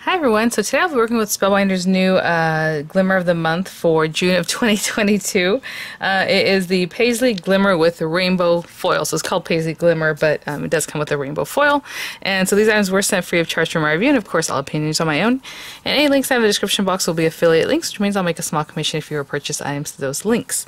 Hi everyone, so today I'll be working with Spellbinders' new Glimmer of the Month for June of 2022. It is the Paisley Glimmer with rainbow foil, so it's called Paisley Glimmer, but it does come with a rainbow foil. And so these items were sent free of charge from my review, and of course all opinions on my own. And any links I have in the description box will be affiliate links, which means I'll make a small commission if you purchase items to those links.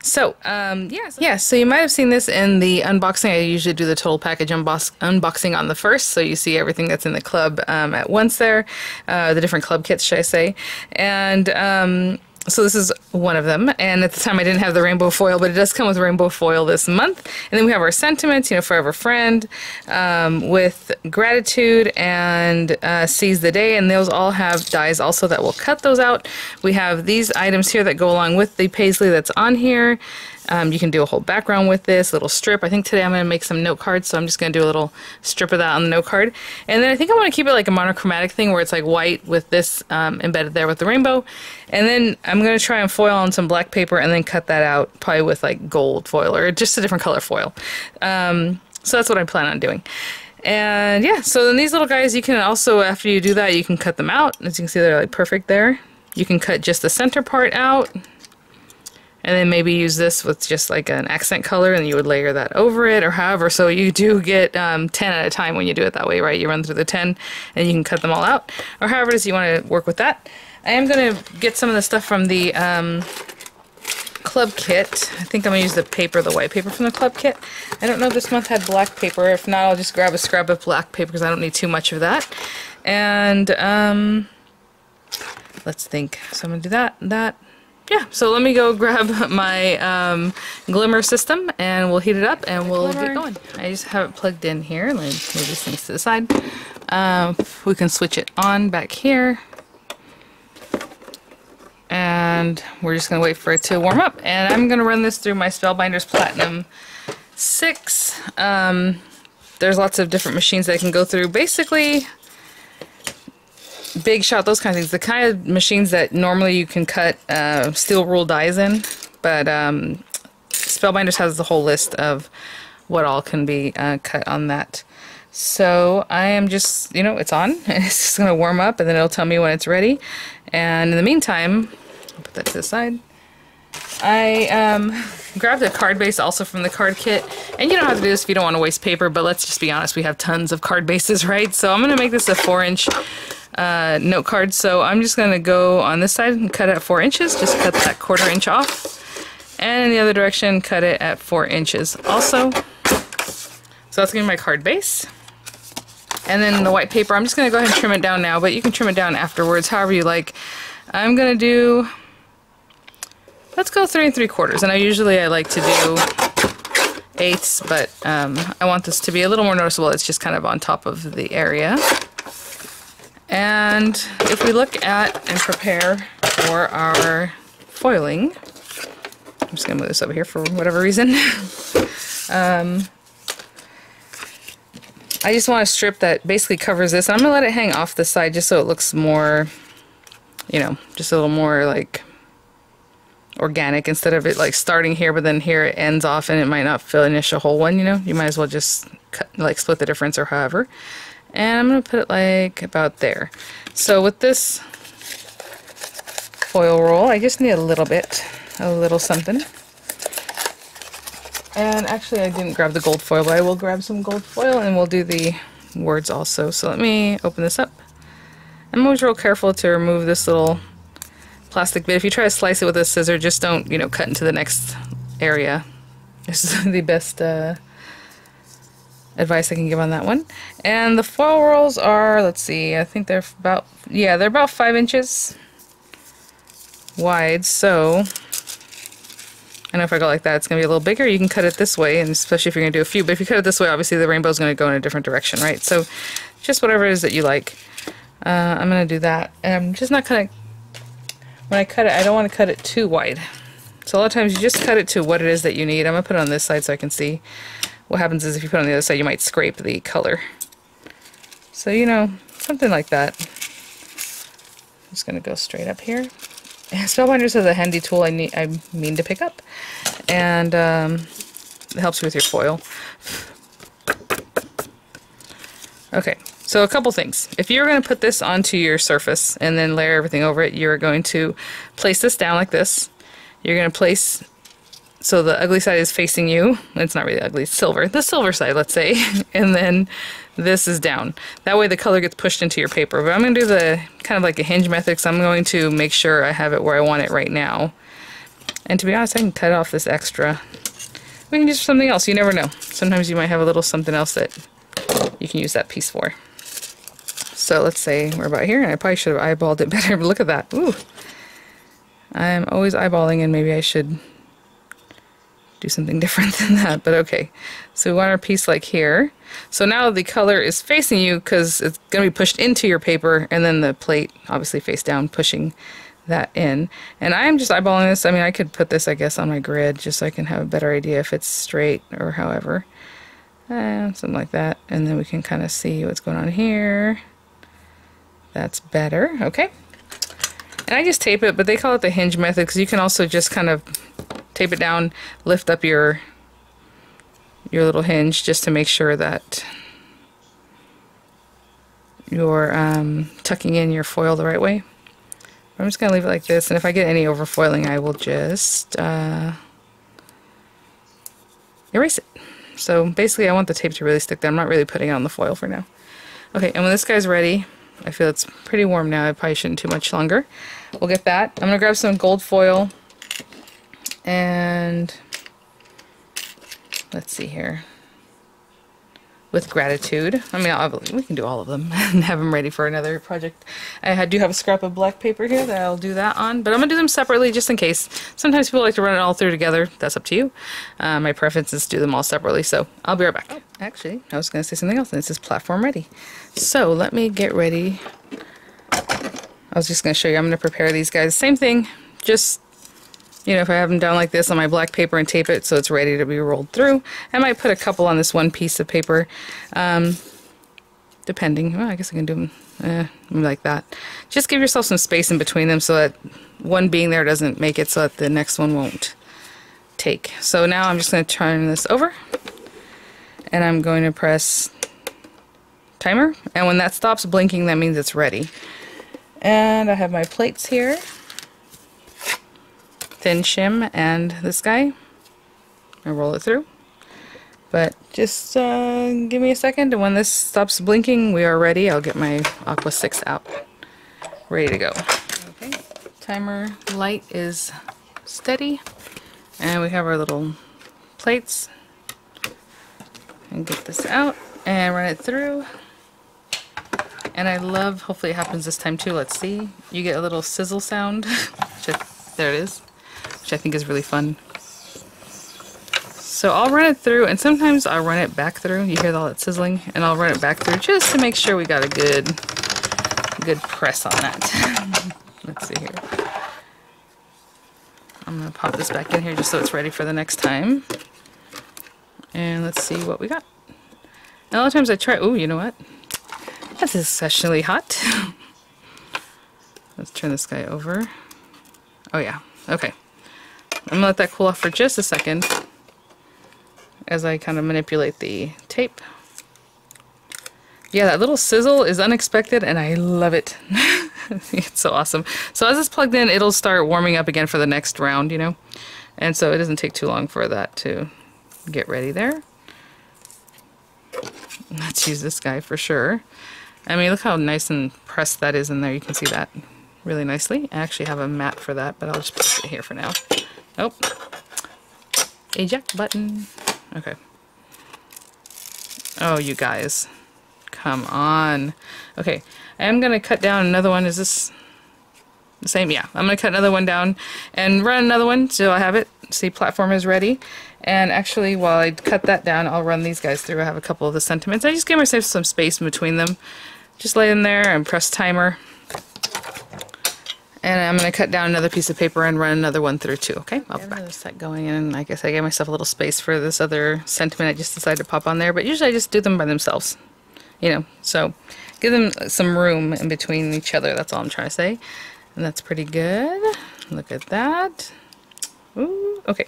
So, so you might have seen this in the unboxing. I usually do the total package unboxing on the first, so you see everything that's in the club at once there. The different club kits, should I say. And so this is one of them. And at the time I didn't have the rainbow foil, but it does come with rainbow foil this month. And then we have our sentiments, forever friend, with gratitude and seize the day. And those all have dies also that will cut those out. We have these items here that go along with the Paisley that's on here. You can do a whole background with this little strip. I think today I'm going to make some note cards, so I'm just going to do a little strip of that on the note card. And then I think I want to keep it like a monochromatic thing where it's like white with this embedded there with the rainbow. And then I'm going to try and foil on some black paper and then cut that out probably with like gold foil or just a different color foil. So that's what I plan on doing. And yeah, so then these little guys, you can also, after you do that, you can cut them out. As you can see, they're like perfect there. You can cut just the center part out. And then maybe use this with just like an accent color and you would layer that over it or however. So you do get 10 at a time when you do it that way, right? You run through the 10 and you can cut them all out or however it is you want to work with that. I am going to get some of the stuff from the club kit. I think I'm going to use the paper, the white paper from the club kit. I don't know if this month had black paper. If not, I'll just grab a scrap of black paper because I don't need too much of that. And let's think. So I'm going to do that. Yeah, so let me go grab my Glimmer system and we'll heat it up and we'll get going. I just have it plugged in here. Let me move these things to the side. We can switch it on back here. And we're just going to wait for it to warm up. And I'm going to run this through my Spellbinders Platinum 6. There's lots of different machines that I can go through. Basically, Big Shot, those kind of things. The kind of machines that normally you can cut steel rule dies in, but Spellbinders has the whole list of what all can be cut on that. So I am just, it's on. It's just going to warm up and then it'll tell me when it's ready. And in the meantime, I'll put that to the side. I grabbed a card base also from the card kit, and you don't have to do this if you don't want to waste paper, but let's just be honest, we have tons of card bases, right? So I'm going to make this a 4-inch note card, so I'm just going to go on this side and cut it at 4 inches, just cut that 1/4 inch off, and in the other direction cut it at 4 inches also. So that's going to be my card base. And then the white paper, I'm just going to go ahead and trim it down now, but you can trim it down afterwards, however you like. I'm going to do, let's go 3 3/4, and I like to do 1/8, but I want this to be a little more noticeable. It's just kind of on top of the area. And if we look at and prepare for our foiling, I'm just going to move this over here for whatever reason. I just want a strip that basically covers this. I'm going to let it hang off the side just so it looks more, just a little more like organic instead of it like starting here but then here it ends off and it might not finish a whole one, You might as well just cut, like split the difference or however. And I'm going to put it like about there. So with this foil roll, I just need a little something. And actually I didn't grab the gold foil, but I will grab some gold foil and we'll do the words also. So let me open this up. I'm always real careful to remove this little plastic bit. If you try to slice it with a scissor, just don't, cut into the next area. This is the best advice I can give on that one. And the foil rolls are, let's see, I think they're about, they're about 5 inches wide, so I know if I go like that, it's going to be a little bigger. You can cut it this way, and especially if you're going to do a few, but if you cut it this way, obviously the rainbow is going to go in a different direction, right? So just whatever it is that you like. I'm going to do that. And I'm just not going to, when I cut it, I don't want to cut it too wide. So a lot of times you just cut it to what it is that you need. I'm going to put it on this side so I can see. What happens is if you put it on the other side, you might scrape the color. So, something like that. I'm just going to go straight up here. And Spellbinders has a handy tool I mean to pick up. And it helps you with your foil. Okay, So a couple things. If you're going to put this onto your surface and then layer everything over it, you're going to place this down like this. You're going to place, so the ugly side is facing you. It's not really ugly, it's silver. The silver side, let's say. And then this is down. That way the color gets pushed into your paper. But I'm going to do the kind of like a hinge method, because I'm going to make sure I have it where I want it right now. And to be honest, I can cut off this extra. We can use something else, you never know. Sometimes you might have a little something else that you can use that piece for. So let's say we're about here, and I probably should have eyeballed it better, but look at that. Ooh. I'm always eyeballing, and maybe I should do something different than that, but okay. So we want our piece like here. So now the color is facing you because it's going to be pushed into your paper, and then the plate obviously face down, pushing that in. And I'm just eyeballing this. I mean, I could put this, I guess, on my grid just so I can have a better idea if it's straight or however. Something like that. And then we can kind of see what's going on here. That's better. Okay. And I just tape it, but they call it the hinge method because you can also just kind of tape it down, lift up your little hinge just to make sure that you're tucking in your foil the right way. I'm just going to leave it like this, and if I get any overfoiling, I will just erase it. So basically I want the tape to really stick there. I'm not really putting it on the foil for now. Okay, and when this guy's ready, I feel it's pretty warm now. I probably shouldn't too much longer. We'll get that. I'm going to grab some gold foil, and let's see here. With gratitude. I mean, we can do all of them and have them ready for another project. I do have a scrap of black paper here that I'll do that on, but I'm going to do them separately just in case. Sometimes people like to run it all through together. That's up to you. My preference is to do them all separately, so I'll be right back. Oh, actually, I was going to say something else, and it says platform ready. So let me get ready. I was just going to show you. I'm going to prepare these guys. Same thing, just, you know, if I have them down like this on my black paper and tape it so it's ready to be rolled through. I might put a couple on this one piece of paper, depending. Well, I guess I can do them like that. Just give yourself some space in between them so that one being there doesn't make it so that the next one won't take. So now I'm just going to turn this over, and I'm going to press timer, and when that stops blinking, that means it's ready. And I have my plates here. Thin shim and this guy. I roll it through. But just give me a second, and when this stops blinking, we are ready. I'll get my Aqua 6 out. Ready to go. Okay. Timer light is steady. And we have our little plates. And get this out and run it through. And I love, hopefully it happens this time too. Let's see. You get a little sizzle sound. There it is. Which I think is really fun. So I'll run it through, and sometimes I'll run it back through. You hear all that sizzling, and I'll run it back through just to make sure we got a good press on that. Let's see here. I'm gonna pop this back in here just so it's ready for the next time. And let's see what we got. And a lot of times I try. Oh, you know what? That's especially hot. Let's turn this guy over. Oh yeah. Okay. I'm gonna let that cool off for just a second as I kind of manipulate the tape. Yeah, that little sizzle is unexpected, and I love it. It's so awesome. So as it's plugged in, it'll start warming up again for the next round, you know? And so it doesn't take too long for that to get ready there. Let's use this guy for sure. I mean, look how nice and pressed that is in there. You can see that really nicely. I actually have a mat for that, but I'll just put it here for now. Oh, eject button. Okay. Oh, you guys. Come on. Okay, I'm going to cut down another one. Is this the same? Yeah, I'm going to cut another one down and run another one so I have it. See, platform is ready. And actually, while I cut that down, I'll run these guys through. I have a couple of the sentiments. I just give myself some space in between them. Just lay in there and press timer. And I'm going to cut down another piece of paper and run another one through too, okay? I'll be back. Another set going in, and I guess I gave myself a little space for this other sentiment I just decided to pop on there, but usually I just do them by themselves, you know, so give them some room in between each other, that's all I'm trying to say. And that's pretty good. Look at that. Ooh, okay.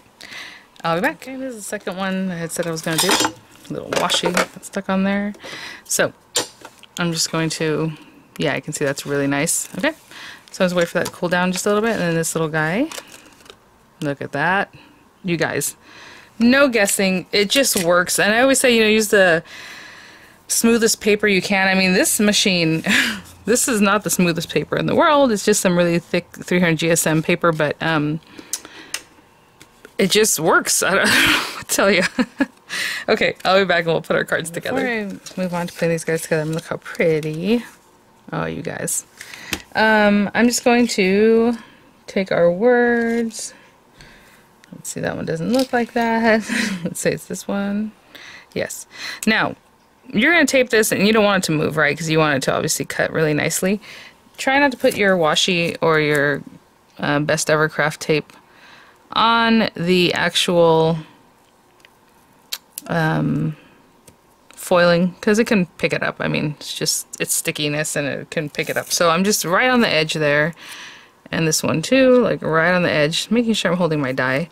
I'll be back. Okay, this is the second one I had said I was going to do. A little washi that's stuck on there. So, I'm just going to, yeah, I can see that's really nice. Okay, so let's wait for that to cool down just a little bit, and then this little guy, look at that. You guys, no guessing, it just works. And I always say, you know, use the smoothest paper you can. I mean, this machine, this is not the smoothest paper in the world. It's just some really thick 300 GSM paper, but it just works. I don't know what to tell you. Okay, I'll be back and we'll put our cards together. Before I move on to putting these guys together, look how pretty. Oh, you guys. I'm just going to take our words. Let's see, that one doesn't look like that. Let's say it's this one. Yes. Now, you're going to tape this, and you don't want it to move, right? Because you want it to obviously cut really nicely. Try not to put your washi or your Best Ever Craft tape on the actual foiling, because it can pick it up. I mean, it's stickiness and it can pick it up. So I'm just right on the edge there, and this one too, like right on the edge, making sure I'm holding my die,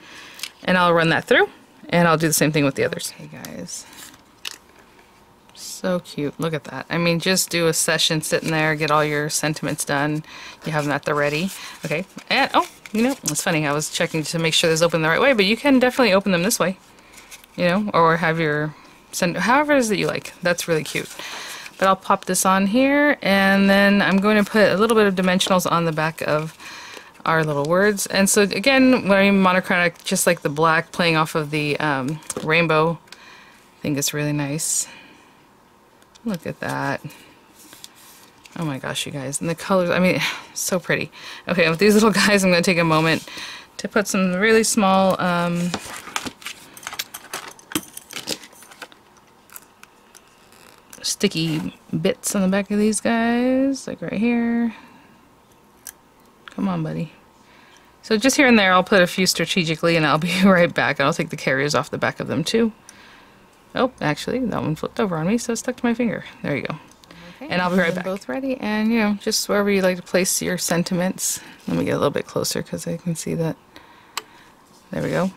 and I'll run that through, and I'll do the same thing with the others. Hey guys, so cute. Look at that. I mean, just do a session sitting there, get all your sentiments done. You have them at the ready. Okay, and oh, you know, it's funny, I was checking to make sure this opened the right way, but you can definitely open them this way, you know, or have your however it is that you like. That's really cute. But I'll pop this on here, and then I'm going to put a little bit of dimensionals on the back of our little words. And so again, wearing monochromatic, just like the black playing off of the rainbow, I think it's really nice. Look at that. Oh my gosh, you guys. And the colors, I mean, so pretty. Okay, with these little guys, I'm going to take a moment to put some really small sticky bits on the back of these guys, like right here. Come on, buddy. So just here and there, I'll put a few strategically, and I'll be right back. And I'll take the carriers off the back of them too. Oh, actually, that one flipped over on me, so it stuck to my finger. There you go. Okay, and I'll be right back. Both ready, and you know, just wherever you like to place your sentiments. Let me get a little bit closer because I can see that. There we go.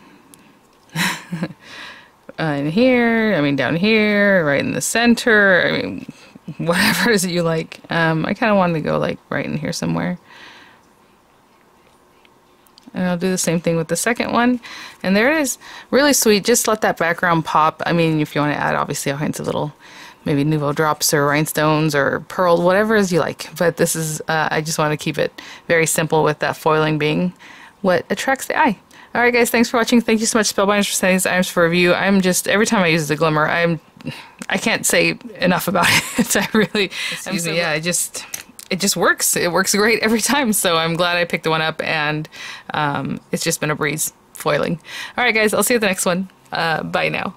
In here, I mean down here, right in the center, I mean whatever it is that you like. I kind of wanted to go like right in here somewhere. And I'll do the same thing with the second one. And there it is. Really sweet. Just let that background pop. I mean, if you want to add obviously all kinds of little maybe nouveau drops or rhinestones or pearl, whatever it is you like. But this is, I just want to keep it very simple with that foiling being what attracts the eye. Alright guys, thanks for watching. Thank you so much, Spellbinders, for sending these items for review. I'm just, every time I use the Glimmer, I can't say enough about it. I really, excuse me, yeah, it just works. It works great every time, so I'm glad I picked the one up, and it's just been a breeze foiling. Alright guys, I'll see you at the next one. Bye now.